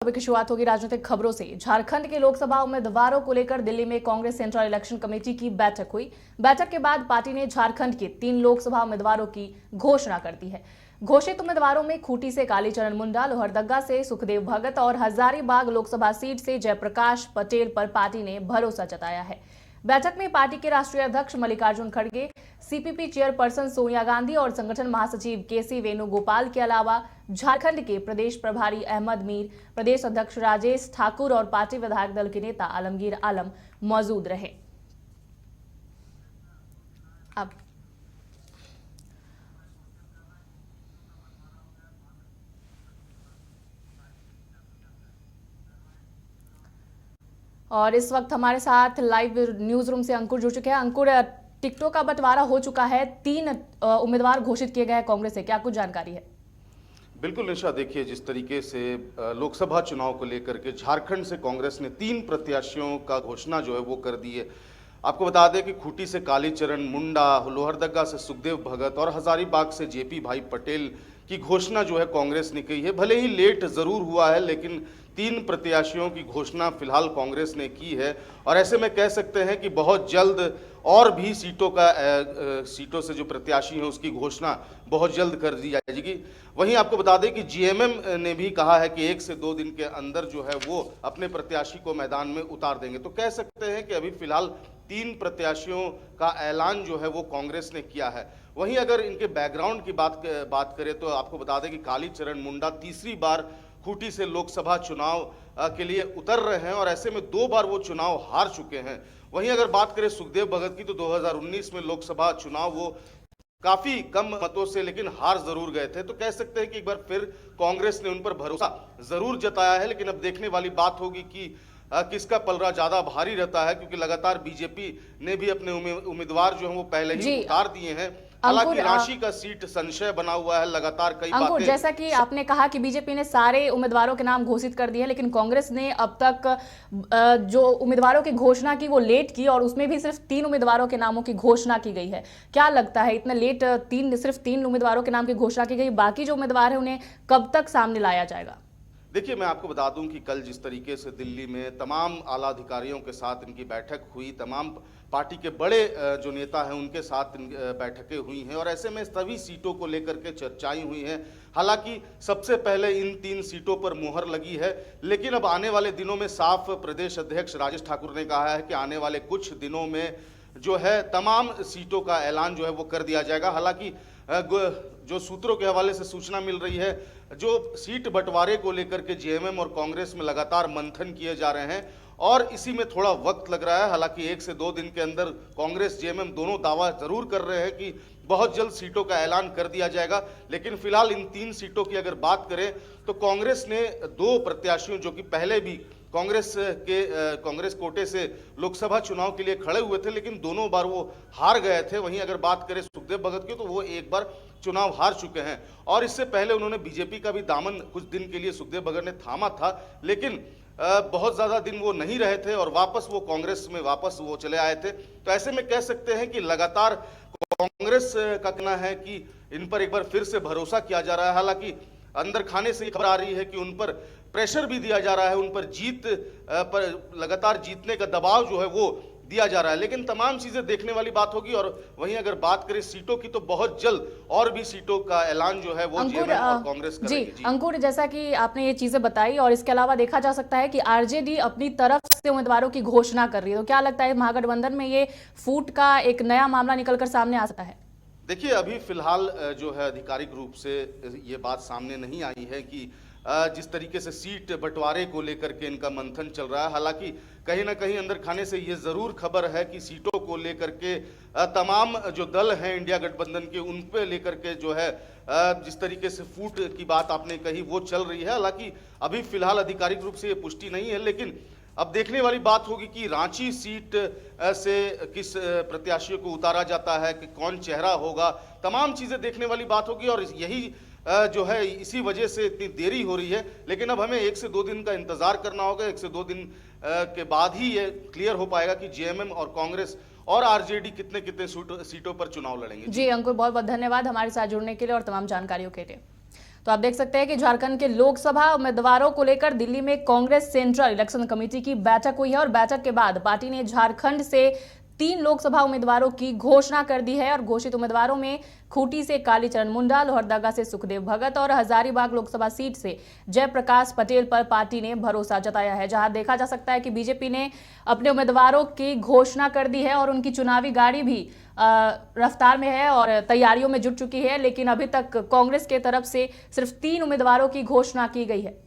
अभी की शुरुआत होगी राजनीतिक खबरों से। झारखंड के लोकसभा उम्मीदवारों को लेकर दिल्ली में कांग्रेस सेंट्रल इलेक्शन कमेटी की बैठक हुई। बैठक के बाद पार्टी ने झारखंड के 3 लोकसभा उम्मीदवारों की घोषणा कर दी है। घोषित उम्मीदवारों में खूंटी से कालीचरण मुंडा, लोहरदगा से सुखदेव भगत और हजारीबाग लोकसभा सीट से जयप्रकाश पटेल पर पार्टी ने भरोसा जताया है। बैठक में पार्टी के राष्ट्रीय अध्यक्ष मल्लिकार्जुन खड़गे, सीपीपी चेयरपर्सन सोनिया गांधी और संगठन महासचिव केसी वेणुगोपाल के अलावा झारखंड के प्रदेश प्रभारी अहमद मीर, प्रदेश अध्यक्ष राजेश ठाकुर और पार्टी विधायक दल के नेता आलमगीर आलम मौजूद रहे। अब और इस वक्त हमारे साथ लाइव न्यूज रूम से अंकुर जुड़ चुके हैं। अंकुर, टिकटों का बंटवारा हो चुका है, 3 उम्मीदवार घोषित किए गए हैं कांग्रेस से, क्या कुछ जानकारी है? बिल्कुल निशा, देखिए जिस तरीके से लोकसभा चुनाव को लेकर के झारखंड से कांग्रेस ने 3 प्रत्याशियों का घोषणा जो है वो कर दी है। आपको बता दें कि खूंटी से कालीचरण मुंडा, लोहरदगा से सुखदेव भगत और हजारीबाग से जेपी भाई पटेल की घोषणा जो है कांग्रेस ने की है। भले ही लेट जरूर हुआ है, लेकिन 3 प्रत्याशियों की घोषणा फिलहाल कांग्रेस ने की है और ऐसे में कह सकते हैं कि बहुत जल्द और भी सीटों से जो प्रत्याशी हैं उसकी घोषणा बहुत जल्द कर दी जाएगी। वहीं आपको बता दें कि जीएमएम ने भी कहा है कि 1 से 2 दिन के अंदर जो है वो अपने प्रत्याशी को मैदान में उतार देंगे। तो कह सकते हैं कि अभी फिलहाल 3 प्रत्याशियों का ऐलान जो है वो कांग्रेस ने किया है। वहीं अगर इनके बैकग्राउंड की बात करें तो आपको बता दें कि कालीचरण मुंडा तीसरी बार खूंटी से लोकसभा चुनाव के लिए उतर रहे हैं और ऐसे में 2 बार वो चुनाव हार चुके हैं। वहीं अगर बात करें सुखदेव भगत की तो 2019 में लोकसभा चुनाव वो काफी कम मतों से लेकिन हार जरूर गए थे। तो कह सकते हैं कि एक बार फिर कांग्रेस ने उन पर भरोसा जरूर जताया है, लेकिन अब देखने वाली बात होगी कि किसका पलड़ा ज्यादा भारी रहता है, क्योंकि लगातार बीजेपी ने भी अपने उम्मीदवार जो हैं वो पहले ही उतार दिए हैं। हालांकि रांची का सीट संशय बना हुआ है, लगातार कई बातें। जैसा कि आपने कहा कि बीजेपी ने सारे उम्मीदवारों के नाम घोषित कर दिए हैं, लेकिन कांग्रेस ने अब तक जो उम्मीदवारों की घोषणा की वो लेट की और उसमें भी सिर्फ 3 उम्मीदवारों के नामों की घोषणा की गई है। क्या लगता है इतना लेट सिर्फ 3 उम्मीदवारों के नाम की घोषणा की गई, बाकी जो उम्मीदवार है उन्हें कब तक सामने लाया जाएगा? देखिए, मैं आपको बता दूं कि कल जिस तरीके से दिल्ली में तमाम आला अधिकारियों के साथ इनकी बैठक हुई, तमाम पार्टी के बड़े जो नेता हैं उनके साथ बैठकें हुई हैं और ऐसे में सभी सीटों को लेकर के चर्चाएं हुई हैं। हालांकि सबसे पहले इन 3 सीटों पर मुहर लगी है, लेकिन अब आने वाले दिनों में साफ प्रदेश अध्यक्ष राजेश ठाकुर ने कहा है कि आने वाले कुछ दिनों में जो है तमाम सीटों का ऐलान जो है वो कर दिया जाएगा। हालांकि जो सूत्रों के हवाले से सूचना मिल रही है, जो सीट बंटवारे को लेकर के जेएमएम और कांग्रेस में लगातार मंथन किए जा रहे हैं और इसी में थोड़ा वक्त लग रहा है। हालांकि 1 से 2 दिन के अंदर कांग्रेस जेएमएम दोनों दावा जरूर कर रहे हैं कि बहुत जल्द सीटों का ऐलान कर दिया जाएगा, लेकिन फिलहाल इन 3 सीटों की अगर बात करें तो कांग्रेस ने 2 प्रत्याशियों जो कि पहले भी कांग्रेस कोटे से लोकसभा चुनाव के लिए खड़े हुए थे, लेकिन दोनों बार वो हार गए थे। वहीं अगर बात करें सुखदेव भगत की तो वो एक बार चुनाव हार चुके हैं और इससे पहले उन्होंने बीजेपी का भी दामन कुछ दिन के लिए सुखदेव भगत ने थामा था, लेकिन बहुत ज्यादा दिन वो नहीं रहे थे और वापस वो कांग्रेस में वापस वो चले आए थे। तो ऐसे में कह सकते हैं कि लगातार कांग्रेस का कहना है कि इन पर एक बार फिर से भरोसा किया जा रहा है। हालांकि अंदर खाने से खबर आ रही है कि उन पर प्रेशर भी दिया जा रहा है, उन पर लगातार जीतने का दबाव जो है वो दिया जा रहा है, लेकिन तमाम चीजें देखने वाली बात होगी। और वहीं अगर बात करें सीटों की तो बहुत जल्द और भी सीटों का ऐलान जो है वो जेएमएम और कांग्रेस करेगी। जी अंकुर, जैसा कि आपने ये चीजें बताई और इसके अलावा देखा जा सकता है कि आरजेडी अपनी तरफ से उम्मीदवारों की घोषणा कर रही है, तो क्या लगता है महागठबंधन में ये फूट का एक नया मामला निकलकर सामने आ सकता है? देखिए, अभी फिलहाल जो है आधिकारिक रूप से ये बात सामने नहीं आई है कि जिस तरीके से सीट बंटवारे को लेकर के इनका मंथन चल रहा है। हालांकि कहीं ना कहीं अंदर खाने से ये जरूर खबर है कि सीटों को लेकर के तमाम जो दल हैं इंडिया गठबंधन के, उन पे लेकर के जो है जिस तरीके से फूट की बात आपने कही वो चल रही है। हालांकि अभी फिलहाल आधिकारिक रूप से ये पुष्टि नहीं है, लेकिन अब देखने वाली बात होगी कि रांची सीट से किस प्रत्याशी को उतारा जाता है, कि कौन चेहरा होगा, तमाम चीजें देखने वाली बात होगी और यही जो है इसी वजह से इतनी देरी हो रही है। लेकिन अब हमें 1 से 2 दिन का इंतजार करना होगा। 1 से 2 दिन के बाद ही ये क्लियर हो पाएगा कि जेएमएम और कांग्रेस और आरजेडी कितने कितने सीटों पर चुनाव लड़ेंगे। जी अंकुर, बहुत बहुत धन्यवाद हमारे साथ जुड़ने के लिए और तमाम जानकारियों के लिए। तो आप देख सकते हैं कि झारखंड के लोकसभा उम्मीदवारों को लेकर दिल्ली में कांग्रेस सेंट्रल इलेक्शन कमेटी की बैठक हुई है और बैठक के बाद पार्टी ने झारखंड से 3 लोकसभा उम्मीदवारों की घोषणा कर दी है और घोषित उम्मीदवारों में खूंटी से कालीचरण मुंडा, लोहरदगा से सुखदेव भगत और हजारीबाग लोकसभा सीट से जयप्रकाश पटेल पर पार्टी ने भरोसा जताया है। जहां देखा जा सकता है कि बीजेपी ने अपने उम्मीदवारों की घोषणा कर दी है और उनकी चुनावी गाड़ी भी रफ्तार में है और तैयारियों में जुट चुकी है, लेकिन अभी तक कांग्रेस के तरफ से सिर्फ 3 उम्मीदवारों की घोषणा की गई है।